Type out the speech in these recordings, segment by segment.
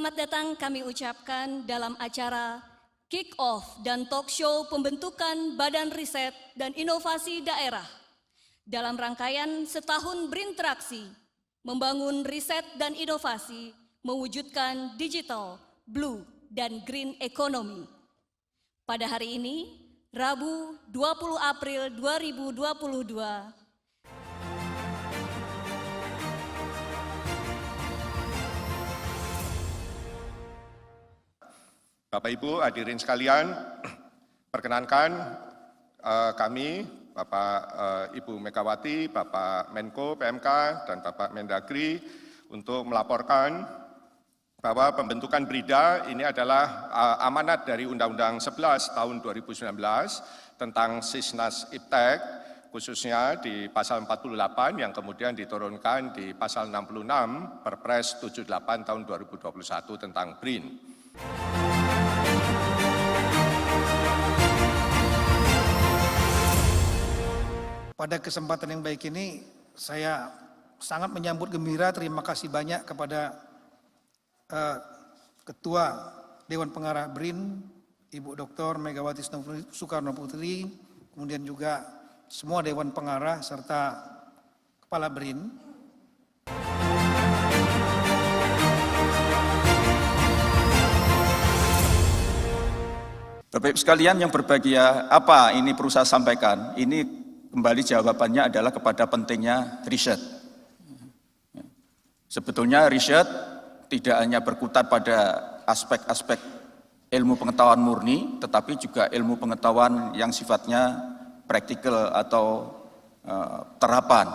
Selamat datang kami ucapkan dalam acara Kick-Off dan Talk Show Pembentukan Badan Riset dan Inovasi Daerah dalam rangkaian setahun berinteraksi, membangun riset dan inovasi, mewujudkan digital, blue, dan green economy. Pada hari ini, Rabu 20 April 2022, Bapak Ibu hadirin sekalian, perkenankan kami, Bapak Ibu Megawati, Bapak Menko PMK, dan Bapak Mendagri untuk melaporkan bahwa pembentukan BRIDA ini adalah amanat dari Undang-Undang 11 tahun 2019 tentang Sisnas Iptek, khususnya di pasal 48 yang kemudian diturunkan di pasal 66 Perpres 78 tahun 2021 tentang BRIN. Pada kesempatan yang baik ini, saya sangat menyambut gembira, terima kasih banyak kepada Ketua Dewan Pengarah BRIN, Ibu Dr. Megawati Soekarno Putri, kemudian juga semua Dewan Pengarah serta Kepala BRIN. Bapak Ibu sekalian yang berbahagia, apa ini perlu saya sampaikan? Ini kembali jawabannya adalah kepada pentingnya riset. Sebetulnya riset tidak hanya berkutat pada aspek-aspek ilmu pengetahuan murni, tetapi juga ilmu pengetahuan yang sifatnya praktikal atau terapan.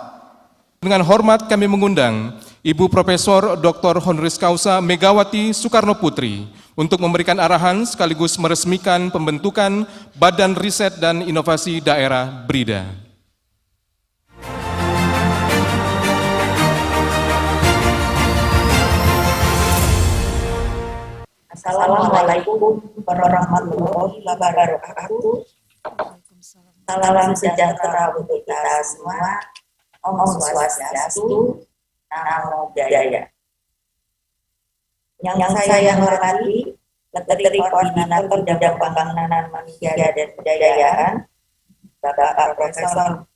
Dengan hormat kami mengundang Ibu Profesor Dr. Honoris Causa Megawati Soekarno Putri untuk memberikan arahan sekaligus meresmikan pembentukan Badan Riset dan Inovasi Daerah BRIDA. Assalamualaikum warahmatullahi wabarakatuh. Salam sejahtera untuk kita semua. Om Swastiastu, Namo Buddhaya. Yang saya hormati, Menteri Koordinator Bidang Pembangunan Manusia dan Kebudayaan, Bapak Profesor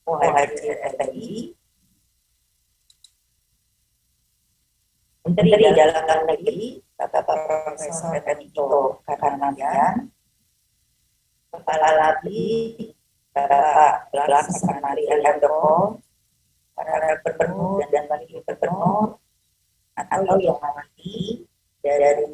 Muhadjir Effendi, Menteri Dalam Negeri, Bapak Profesor Tito Karnavian, Kepala LABI, Bapak Laksana Handoko, para gubernur dan wakil gubernur, atau yang nanti dari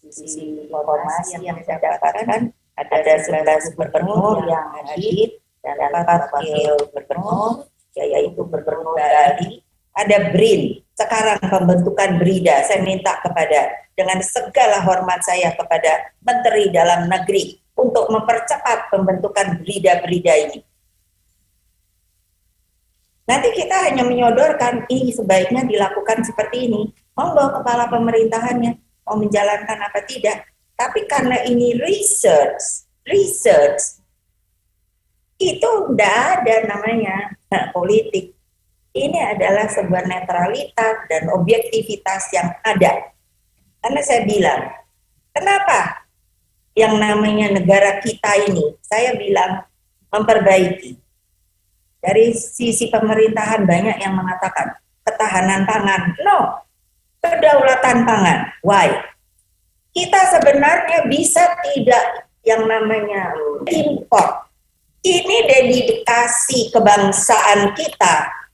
sisi informasi yang saya dapatkan ada 11 gubernur yang hadir dan 4 wakil gubernur, yaitu Gubernur Bali. Ada BRIN, sekarang pembentukan BRIDA. Saya minta dengan segala hormat saya kepada Menteri Dalam Negeri untuk mempercepat pembentukan BRIDA ini. Nanti kita hanya menyodorkan ini sebaiknya dilakukan seperti ini. Monggo kepala pemerintahannya mau menjalankan apa tidak. Tapi karena ini research itu tidak ada namanya politik. Ini adalah sebuah netralitas dan objektivitas yang ada. Karena saya bilang, kenapa yang namanya negara kita ini, saya bilang memperbaiki. Dari sisi pemerintahan banyak yang mengatakan ketahanan pangan. No, kedaulatan pangan. Why? Kita sebenarnya bisa tidak yang namanya impor. Ini dedikasi kebangsaan kita.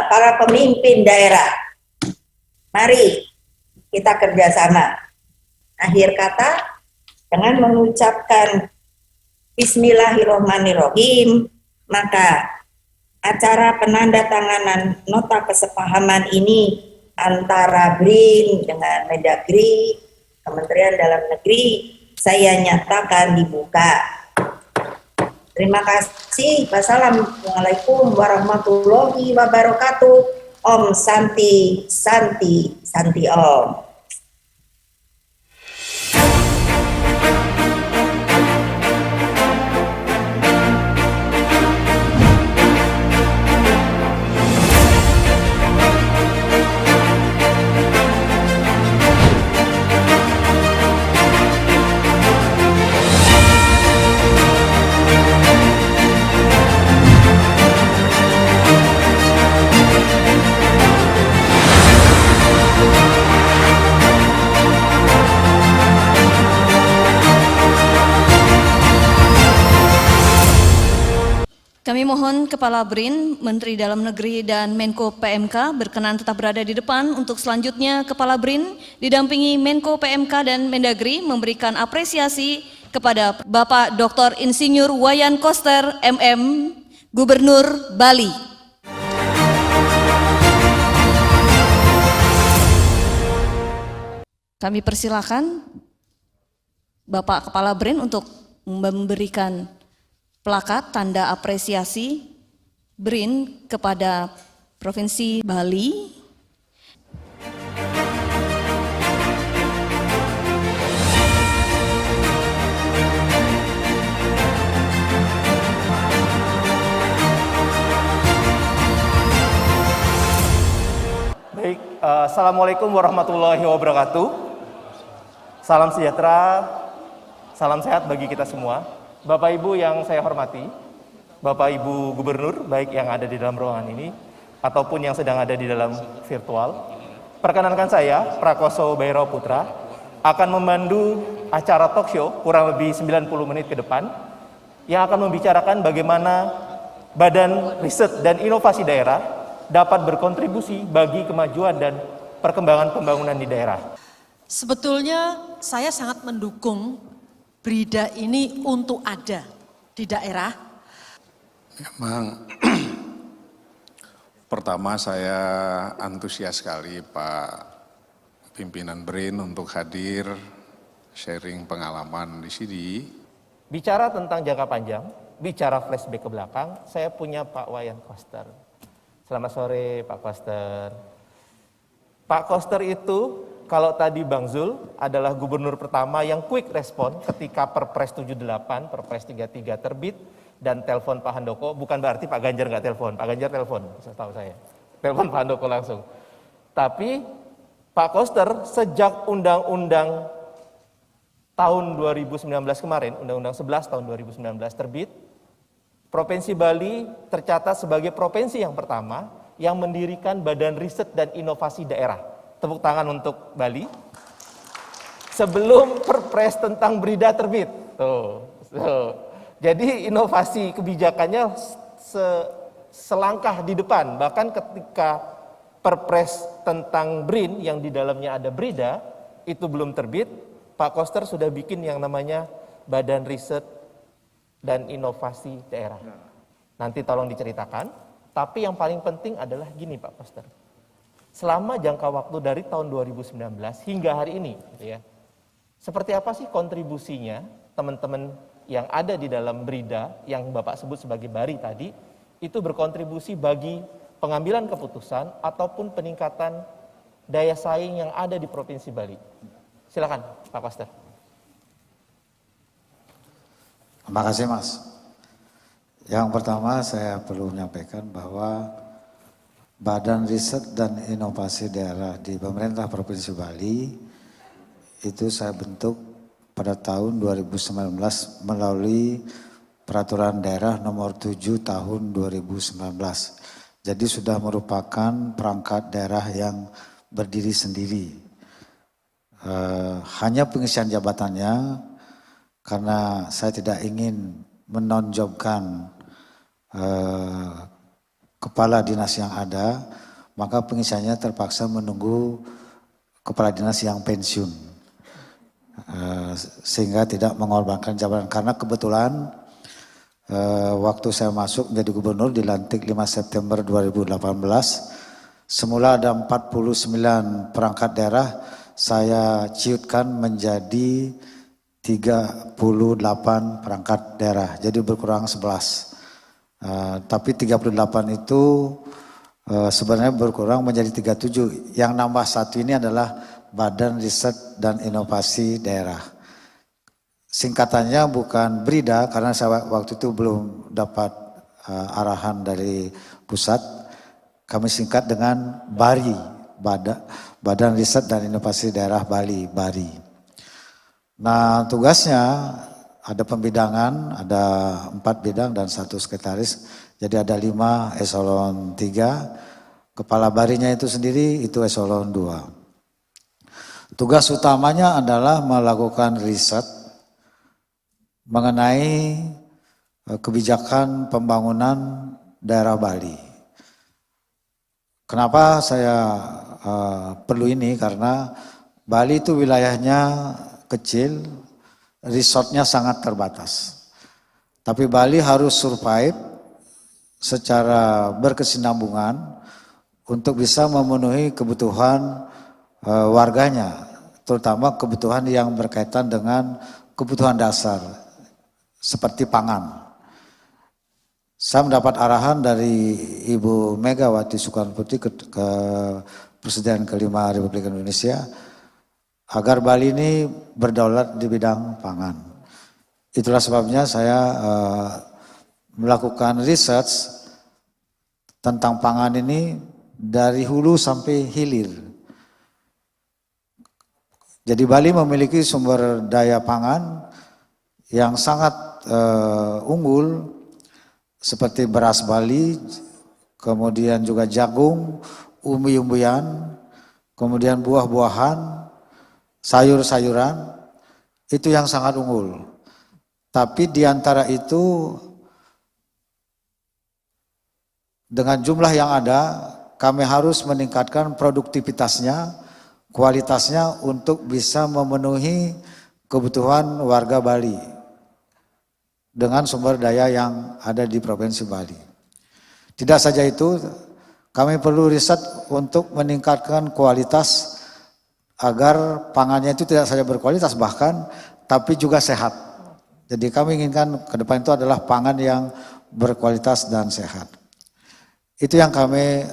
Para pemimpin daerah, mari kita kerjasama. Akhir kata, dengan mengucapkan Bismillahirrahmanirrahim, maka acara penandatanganan nota kesepahaman ini antara BRIN dengan Mendagri, Kementerian Dalam Negeri, saya nyatakan dibuka. Terima kasih. Wassalamualaikum warahmatullahi wabarakatuh. Om Santi, Santi, Santi Om. Kami mohon Kepala BRIN, Menteri Dalam Negeri, dan Menko PMK berkenan tetap berada di depan untuk selanjutnya Kepala BRIN didampingi Menko PMK dan Mendagri memberikan apresiasi kepada Bapak Dr. Insinyur Wayan Koster, MM, Gubernur Bali. Kami persilakan Bapak Kepala BRIN untuk memberikan plakat tanda apresiasi BRIN kepada Provinsi Bali. Baik, Assalamualaikum warahmatullahi wabarakatuh. Salam sejahtera, salam sehat bagi kita semua. Bapak Ibu yang saya hormati, Bapak Ibu Gubernur, baik yang ada di dalam ruangan ini, ataupun yang sedang ada di dalam virtual. Perkenankan saya, Prakoso Bairo Putra, akan memandu acara talk show kurang lebih 90 menit ke depan, yang akan membicarakan bagaimana Badan Riset dan Inovasi Daerah dapat berkontribusi bagi kemajuan dan perkembangan pembangunan di daerah. Sebetulnya saya sangat mendukung BRIDA ini untuk ada di daerah. Memang pertama saya antusias sekali Pak pimpinan BRIN untuk hadir sharing pengalaman di sini. Bicara tentang jangka panjang, bicara flashback ke belakang, saya punya Pak Wayan Koster. Selamat sore Pak Koster. Pak Koster itu kalau tadi Bang Zul adalah gubernur pertama yang quick respon ketika Perpres 78, Perpres 33 terbit dan telepon Pak Handoko, bukan berarti Pak Ganjar nggak telepon, Pak Ganjar telepon, setahu saya. Telepon Pak Handoko langsung. Tapi Pak Koster sejak undang-undang tahun 2019 kemarin, Undang-Undang 11 tahun 2019 terbit, Provinsi Bali tercatat sebagai provinsi yang pertama yang mendirikan Badan Riset dan Inovasi Daerah. Tepuk tangan untuk Bali. Sebelum Perpres tentang BRIDA terbit. Jadi inovasi kebijakannya selangkah di depan. Bahkan ketika Perpres tentang BRIN yang di dalamnya ada BRIDA itu belum terbit, Pak Koster sudah bikin yang namanya Badan Riset dan Inovasi Daerah. Nanti tolong diceritakan. Tapi yang paling penting adalah gini Pak Koster. Selama jangka waktu dari tahun 2019 hingga hari ini, gitu ya, seperti apa sih kontribusinya teman-teman yang ada di dalam BRIDA yang Bapak sebut sebagai BARI tadi, itu berkontribusi bagi pengambilan keputusan ataupun peningkatan daya saing yang ada di Provinsi Bali. Silakan Pak Koster. Terima kasih Mas. Yang pertama saya perlu menyampaikan bahwa Badan Riset dan Inovasi Daerah di pemerintah Provinsi Bali itu saya bentuk pada tahun 2019 melalui Peraturan Daerah Nomor 7 Tahun 2019. Jadi sudah merupakan perangkat daerah yang berdiri sendiri. Hanya pengisian jabatannya karena saya tidak ingin menonjolkan kepala dinas yang ada, maka pengisiannya terpaksa menunggu kepala dinas yang pensiun. Sehingga tidak mengorbankan jabatan. Karena kebetulan waktu saya masuk menjadi gubernur dilantik 5 September 2018, semula ada 49 perangkat daerah, saya ciutkan menjadi 38 perangkat daerah, jadi berkurang 11. Tapi 38 itu sebenarnya berkurang menjadi 37. Yang nambah satu ini adalah Badan Riset dan Inovasi Daerah. Singkatannya bukan BRIDA karena saya waktu itu belum dapat arahan dari pusat. Kami singkat dengan BARI, Badan Riset dan Inovasi Daerah Bali, BARI. Nah tugasnya ada pembidangan, ada 4 bidang dan 1 sekretaris. Jadi ada 5 eselon 3. Kepala BARI-nya itu sendiri itu eselon 2. Tugas utamanya adalah melakukan riset mengenai kebijakan pembangunan daerah Bali. Kenapa saya perlu ini? Karena Bali itu wilayahnya kecil, resortnya sangat terbatas. Tapi Bali harus survive secara berkesinambungan untuk bisa memenuhi kebutuhan warganya, terutama kebutuhan yang berkaitan dengan kebutuhan dasar seperti pangan. Saya mendapat arahan dari Ibu Megawati Soekarno Putri ke Presiden kelima Republik Indonesia agar Bali ini berdaulat di bidang pangan. Itulah sebabnya saya melakukan research tentang pangan ini dari hulu sampai hilir. Jadi Bali memiliki sumber daya pangan yang sangat unggul, seperti beras Bali, kemudian juga jagung, umbi-umbian, kemudian buah-buahan, sayur-sayuran, itu yang sangat unggul. Tapi di antara itu, dengan jumlah yang ada, kami harus meningkatkan produktivitasnya, kualitasnya untuk bisa memenuhi kebutuhan warga Bali dengan sumber daya yang ada di Provinsi Bali. Tidak saja itu, kami perlu riset untuk meningkatkan kualitas agar pangannya itu tidak saja berkualitas bahkan, tapi juga sehat. Jadi kami inginkan ke depan itu adalah pangan yang berkualitas dan sehat. Itu yang kami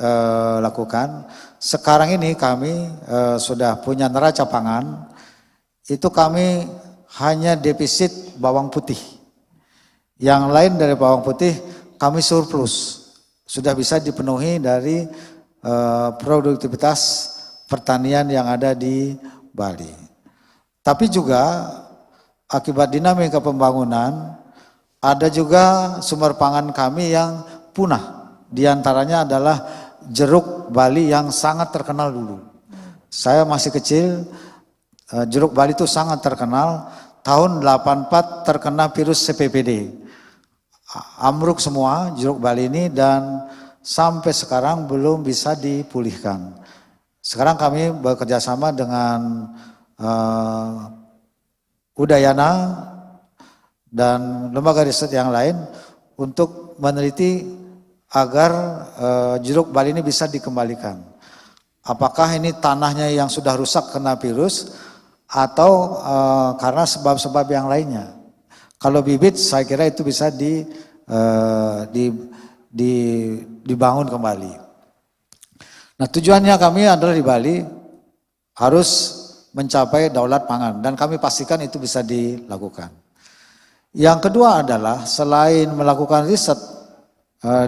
lakukan. Sekarang ini kami sudah punya neraca pangan, itu kami hanya defisit bawang putih. Yang lain dari bawang putih kami surplus, sudah bisa dipenuhi dari produktivitas pertanian yang ada di Bali. Tapi juga akibat dinamika pembangunan, ada juga sumber pangan kami yang punah. Di antaranya adalah jeruk Bali yang sangat terkenal dulu. Saya masih kecil, jeruk Bali itu sangat terkenal. Tahun 84 terkena virus CPPD. Amruk semua jeruk Bali ini dan sampai sekarang belum bisa dipulihkan. Sekarang kami bekerja sama dengan Udayana dan lembaga riset yang lain untuk meneliti agar jeruk Bali ini bisa dikembalikan. Apakah ini tanahnya yang sudah rusak kena virus atau karena sebab-sebab yang lainnya? Kalau bibit saya kira itu bisa dibangun kembali. Nah tujuannya kami adalah di Bali harus mencapai daulat pangan dan kami pastikan itu bisa dilakukan. Yang kedua adalah selain melakukan riset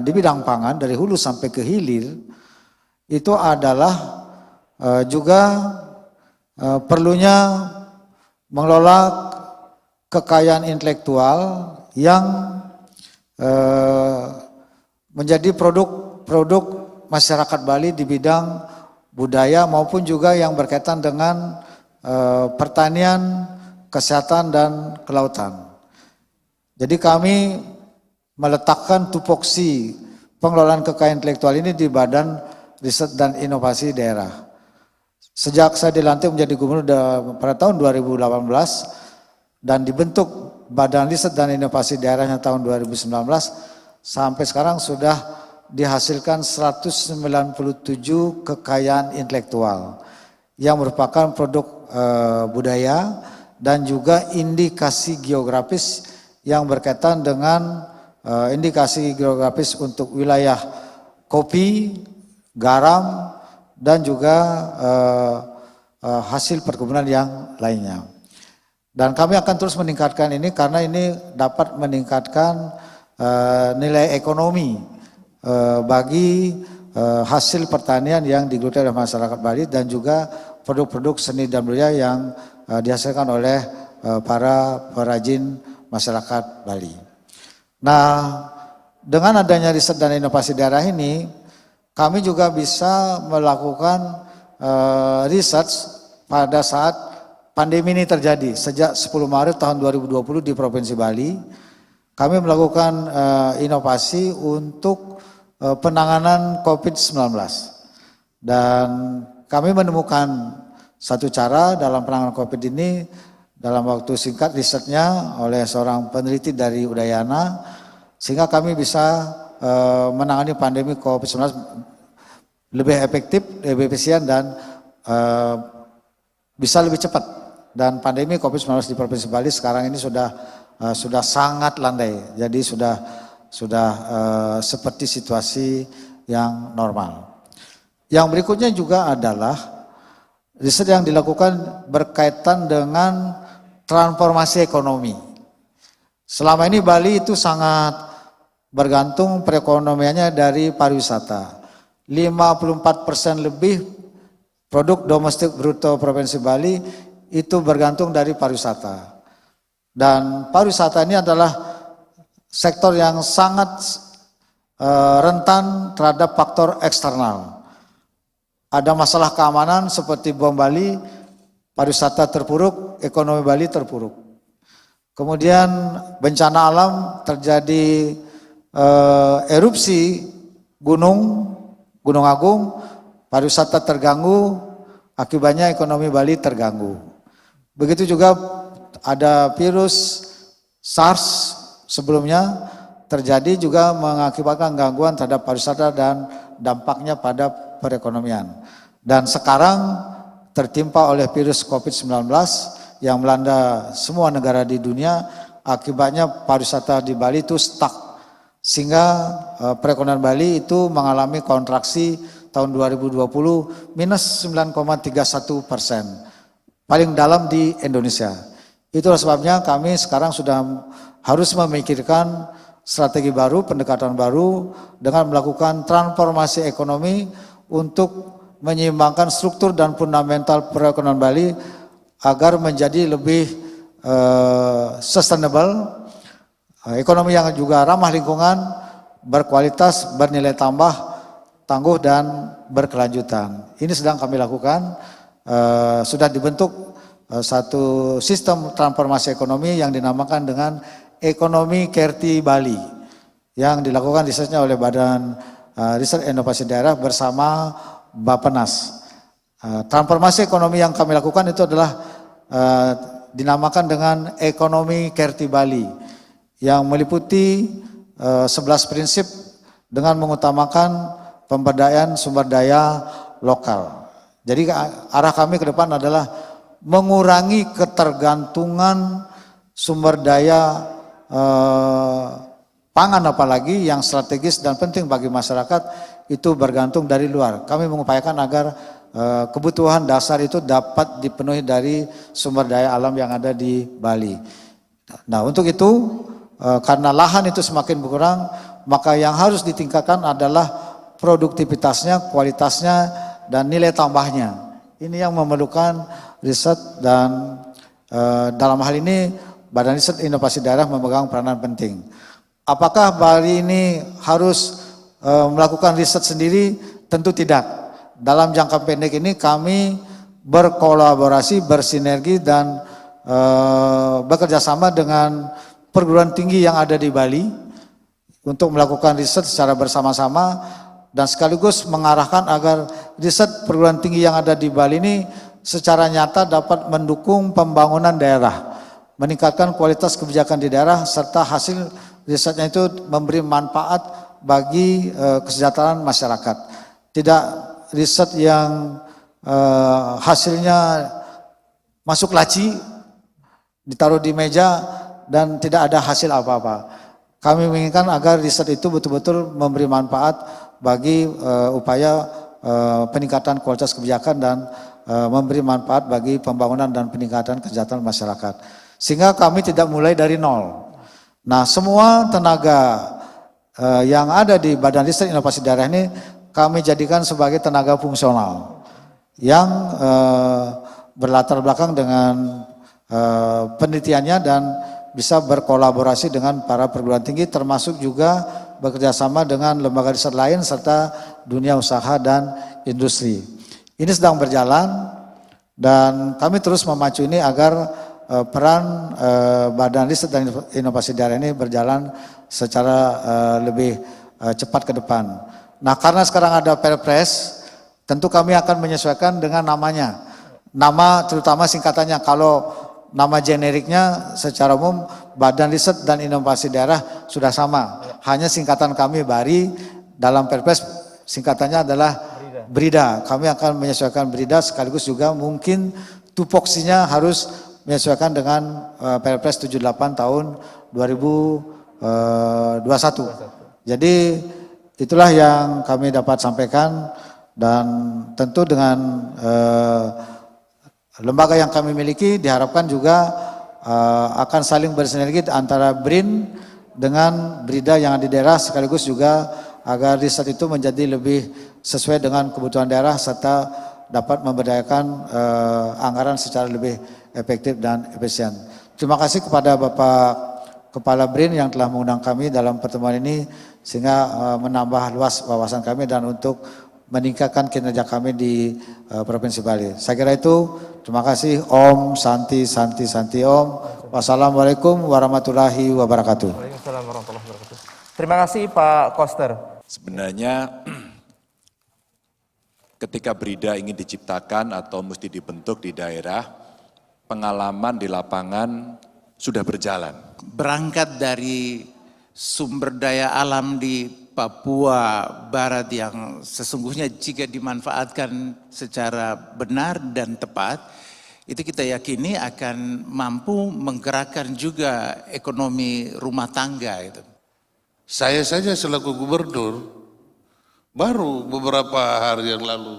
di bidang pangan dari hulu sampai ke hilir, itu adalah juga perlunya mengelola kekayaan intelektual yang menjadi produk masyarakat Bali di bidang budaya maupun juga yang berkaitan dengan pertanian, kesehatan dan kelautan. Jadi kami meletakkan tupoksi pengelolaan kekayaan intelektual ini di Badan Riset dan Inovasi Daerah. Sejak saya dilantik menjadi gubernur pada tahun 2018 dan dibentuk Badan Riset dan Inovasi Daerahnya tahun 2019, sampai sekarang sudah dihasilkan 197 kekayaan intelektual yang merupakan produk budaya dan juga indikasi geografis yang berkaitan dengan indikasi geografis untuk wilayah kopi, garam, dan juga hasil perkebunan yang lainnya. Dan kami akan terus meningkatkan ini karena ini dapat meningkatkan nilai ekonomi bagi hasil pertanian yang digeluti oleh masyarakat Bali dan juga produk-produk seni dan budaya yang dihasilkan oleh para perajin masyarakat Bali. Nah, dengan adanya riset dan inovasi daerah ini, kami juga bisa melakukan research pada saat pandemi ini terjadi. Sejak 10 Maret tahun 2020 di Provinsi Bali, kami melakukan inovasi untuk penanganan COVID-19. Dan kami menemukan satu cara dalam penanganan COVID ini dalam waktu singkat risetnya oleh seorang peneliti dari Udayana, sehingga kami bisa menangani pandemi COVID-19 lebih efektif, lebih efisien, dan bisa lebih cepat. Dan pandemi COVID-19 di Provinsi Bali sekarang ini sudah sangat landai, jadi sudah seperti situasi yang normal. Yang berikutnya juga adalah riset yang dilakukan berkaitan dengan transformasi ekonomi. Selama ini Bali itu sangat bergantung perekonomiannya dari pariwisata. 54% lebih produk domestik bruto Provinsi Bali itu bergantung dari pariwisata. Dan pariwisata ini adalah sektor yang sangat rentan terhadap faktor eksternal. Ada masalah keamanan seperti bom Bali, pariwisata terpuruk, ekonomi Bali terpuruk. Kemudian bencana alam, terjadi erupsi Gunung Agung, pariwisata terganggu, akibatnya ekonomi Bali terganggu. Begitu juga ada virus SARS sebelumnya terjadi juga mengakibatkan gangguan terhadap pariwisata dan dampaknya pada perekonomian. Dan sekarang tertimpa oleh virus COVID-19 yang melanda semua negara di dunia, akibatnya pariwisata di Bali itu stuck. Sehingga perekonomian Bali itu mengalami kontraksi tahun 2020 minus 9,31%. Paling dalam di Indonesia. Itulah sebabnya kami sekarang sudah harus memikirkan strategi baru, pendekatan baru dengan melakukan transformasi ekonomi untuk menyeimbangkan struktur dan fundamental perekonomian Bali agar menjadi lebih sustainable, ekonomi yang juga ramah lingkungan, berkualitas, bernilai tambah, tangguh dan berkelanjutan. Ini sedang kami lakukan, sudah dibentuk satu sistem transformasi ekonomi yang dinamakan dengan Ekonomi Kerti Bali yang dilakukan risetnya oleh Badan Riset Inovasi Daerah bersama Bappenas. Transformasi ekonomi yang kami lakukan itu adalah dinamakan dengan Ekonomi Kerti Bali yang meliputi 11 prinsip dengan mengutamakan pemberdayaan sumber daya lokal. Jadi arah kami ke depan adalah mengurangi ketergantungan sumber daya pangan apalagi yang strategis dan penting bagi masyarakat itu bergantung dari luar. Kami mengupayakan agar kebutuhan dasar itu dapat dipenuhi dari sumber daya alam yang ada di Bali. Nah, untuk itu karena lahan itu semakin berkurang, maka yang harus ditingkatkan adalah produktivitasnya, kualitasnya, dan nilai tambahnya. Ini yang memerlukan riset dan dalam hal ini Badan Riset Inovasi Daerah memegang peranan penting. Apakah Bali ini harus melakukan riset sendiri? Tentu tidak. Dalam jangka pendek ini kami berkolaborasi, bersinergi dan bekerja sama dengan perguruan tinggi yang ada di Bali untuk melakukan riset secara bersama-sama dan sekaligus mengarahkan agar riset perguruan tinggi yang ada di Bali ini secara nyata dapat mendukung pembangunan daerah, meningkatkan kualitas kebijakan di daerah, serta hasil risetnya itu memberi manfaat bagi kesejahteraan masyarakat. Tidak riset yang hasilnya masuk laci, ditaruh di meja, dan tidak ada hasil apa-apa. Kami menginginkan agar riset itu betul-betul memberi manfaat bagi upaya peningkatan kualitas kebijakan dan memberi manfaat bagi pembangunan dan peningkatan kesejahteraan masyarakat. Sehingga kami tidak mulai dari nol. Nah, semua tenaga yang ada di Badan Riset Inovasi Daerah ini kami jadikan sebagai tenaga fungsional yang berlatar belakang dengan penelitiannya dan bisa berkolaborasi dengan para perguruan tinggi, termasuk juga bekerjasama dengan lembaga riset lain serta dunia usaha dan industri. Ini sedang berjalan dan kami terus memacu ini agar peran Badan Riset dan Inovasi Daerah ini berjalan secara lebih cepat ke depan. Nah, karena sekarang ada Perpres, tentu kami akan menyesuaikan dengan namanya. Nama terutama singkatannya, kalau nama generiknya secara umum Badan Riset dan Inovasi Daerah sudah sama. Hanya singkatan kami BARI, dalam Perpres singkatannya adalah BRIDA. Kami akan menyesuaikan BRIDA, sekaligus juga mungkin tupoksinya harus menyesuaikan dengan Perpres 78 tahun 2021. Jadi itulah yang kami dapat sampaikan, dan tentu dengan lembaga yang kami miliki diharapkan juga akan saling bersinergi antara BRIN dengan BRIDA yang ada di daerah, sekaligus juga agar riset itu menjadi lebih sesuai dengan kebutuhan daerah serta dapat memberdayakan anggaran secara lebih efektif dan efisien. Terima kasih kepada Bapak Kepala BRIN yang telah mengundang kami dalam pertemuan ini, sehingga menambah luas wawasan kami dan untuk meningkatkan kinerja kami di Provinsi Bali. Saya kira itu. Terima kasih. Om Santi Santi Santi Om. Wassalamualaikum warahmatullahi wabarakatuh. Waalaikumsalam warahmatullahi wabarakatuh. Terima kasih Pak Koster. Sebenarnya ketika BRIDA ingin diciptakan atau mesti dibentuk di daerah, pengalaman di lapangan sudah berjalan. Berangkat dari sumber daya alam di Papua Barat yang sesungguhnya jika dimanfaatkan secara benar dan tepat, itu kita yakini akan mampu menggerakkan juga ekonomi rumah tangga itu. Saya saja selaku gubernur baru beberapa hari yang lalu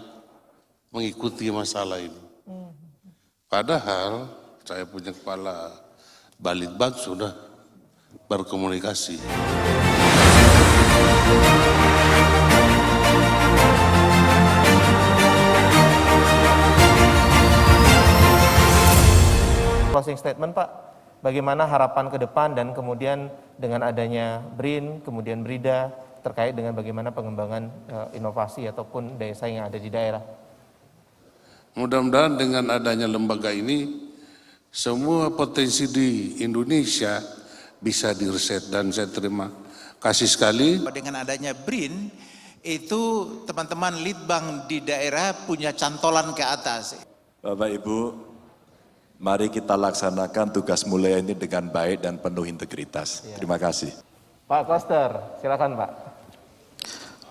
mengikuti masalah ini. Padahal saya punya kepala Balitbang sudah berkomunikasi. Closing statement Pak, bagaimana harapan ke depan dan kemudian dengan adanya BRIN, kemudian BRIDA terkait dengan bagaimana pengembangan inovasi ataupun daya saing yang ada di daerah. Mudah-mudahan dengan adanya lembaga ini semua potensi di Indonesia bisa direset, dan saya terima kasih sekali. Dengan adanya BRIN itu teman-teman litbang di daerah punya cantolan ke atas. Bapak Ibu, mari kita laksanakan tugas mulia ini dengan baik dan penuh integritas. Terima kasih. Pak Koster, silakan Pak.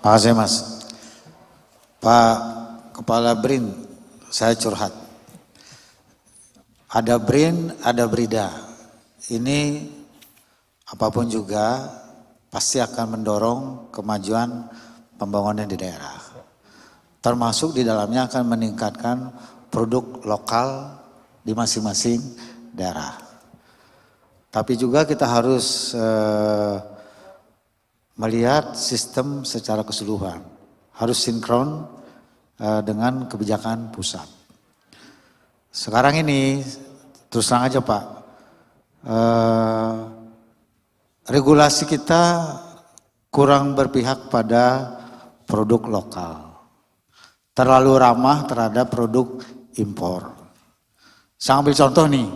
Terima kasih Mas. Pak Kepala BRIN, saya curhat. Ada BRIN, ada BRIDA. Ini apapun juga pasti akan mendorong kemajuan pembangunan di daerah. Termasuk di dalamnya akan meningkatkan produk lokal di masing-masing daerah. Tapi juga kita harus melihat sistem secara keseluruhan. Harus sinkron dengan kebijakan pusat. Sekarang ini, terus terang aja Pak, regulasi kita kurang berpihak pada produk lokal. Terlalu ramah terhadap produk impor. Saya ambil contoh nih,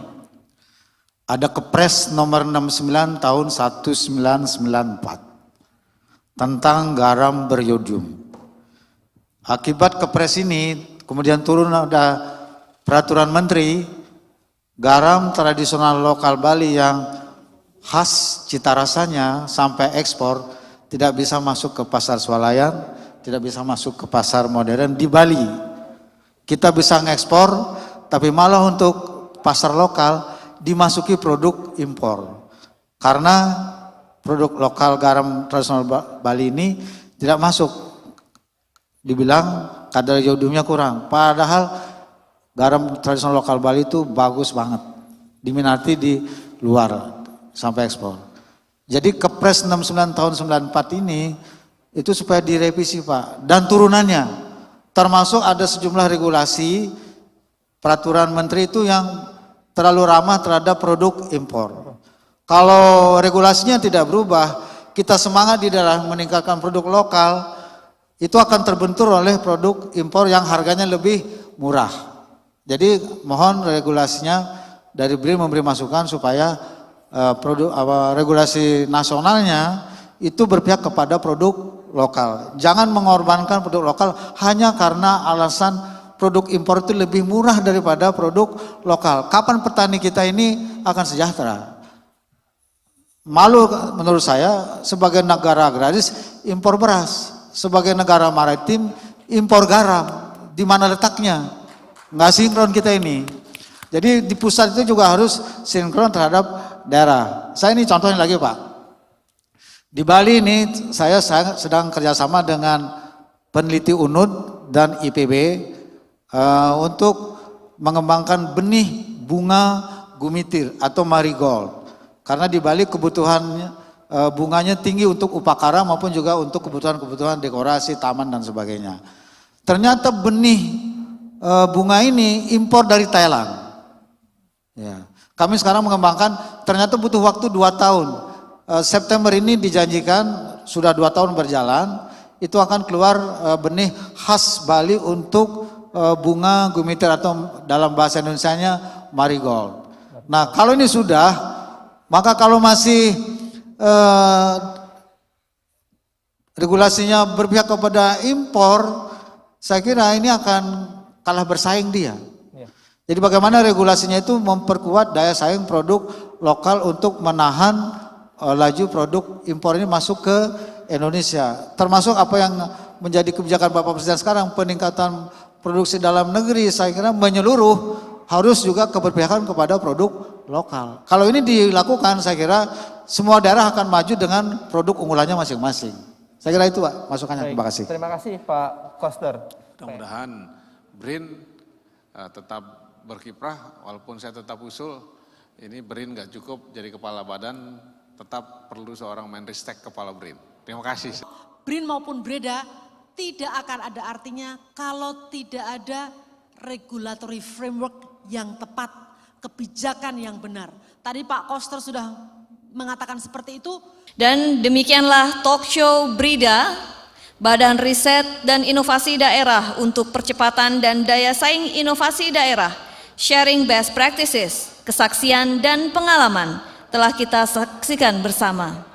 ada Kepres nomor 69 tahun 1994 tentang garam beriodium. Akibat Kepres ini, kemudian turun ada peraturan menteri, garam tradisional lokal Bali yang khas cita rasanya sampai ekspor tidak bisa masuk ke pasar swalayan, tidak bisa masuk ke pasar modern di Bali. Kita bisa ngekspor, tapi malah untuk pasar lokal dimasuki produk impor. Karena produk lokal garam tradisional Bali ini tidak masuk. Dibilang kadar iodiumnya kurang. Padahal garam tradisional lokal Bali itu bagus banget. Diminati di luar sampai ekspor. Jadi Kepres 69 tahun 94 ini itu supaya direvisi Pak. Dan turunannya termasuk ada sejumlah regulasi peraturan menteri itu yang terlalu ramah terhadap produk impor. Kalau regulasinya tidak berubah, kita semangat di daerah meningkatkan produk lokal, itu akan terbentur oleh produk impor yang harganya lebih murah. Jadi mohon regulasinya dari BRIN memberi masukan supaya regulasi nasionalnya itu berpihak kepada produk lokal. Jangan mengorbankan produk lokal hanya karena alasan produk impor itu lebih murah daripada produk lokal. Kapan petani kita ini akan sejahtera? Malu menurut saya sebagai negara agraris impor beras, sebagai negara maritim impor garam. Di mana letaknya? Nggak sinkron kita ini. Jadi di pusat itu juga harus sinkron terhadap daerah. Saya ini contohnya lagi Pak. Di Bali ini saya sedang kerjasama dengan peneliti UNUD dan IPB untuk mengembangkan benih bunga gumitir atau marigold. Karena di Bali kebutuhan bunganya tinggi untuk upakara maupun juga untuk kebutuhan-kebutuhan dekorasi, taman dan sebagainya. Ternyata benih bunga ini impor dari Thailand. Ya. Kami sekarang mengembangkan, ternyata butuh waktu 2 tahun. September ini dijanjikan, sudah 2 tahun berjalan, itu akan keluar benih khas Bali untuk bunga gumitir atau dalam bahasa Indonesianya marigold. Nah kalau ini sudah, maka kalau masih regulasinya berpihak kepada impor, saya kira ini akan kalah bersaing dia. Jadi bagaimana regulasinya itu memperkuat daya saing produk lokal untuk menahan laju produk impor ini masuk ke Indonesia. Termasuk apa yang menjadi kebijakan Bapak Presiden sekarang, peningkatan produksi dalam negeri, saya kira menyeluruh harus juga keberpihakan kepada produk lokal. Kalau ini dilakukan, saya kira semua daerah akan maju dengan produk unggulannya masing-masing. Saya kira itu Pak masukannya. Terima kasih. Terima kasih Pak Koster. Mudah-mudahan BRIN tetap berkiprah, walaupun saya tetap usul, ini BRIN nggak cukup jadi kepala badan, tetap perlu seorang Menristek kepala BRIN. Terima kasih. BRIN maupun BREDA tidak akan ada artinya kalau tidak ada regulatory framework yang tepat, kebijakan yang benar. Tadi Pak Koster sudah mengatakan seperti itu. Dan demikianlah talk show BRIDA, Badan Riset dan Inovasi Daerah untuk Percepatan dan Daya Saing Inovasi Daerah, sharing best practices, kesaksian dan pengalaman telah kita saksikan bersama.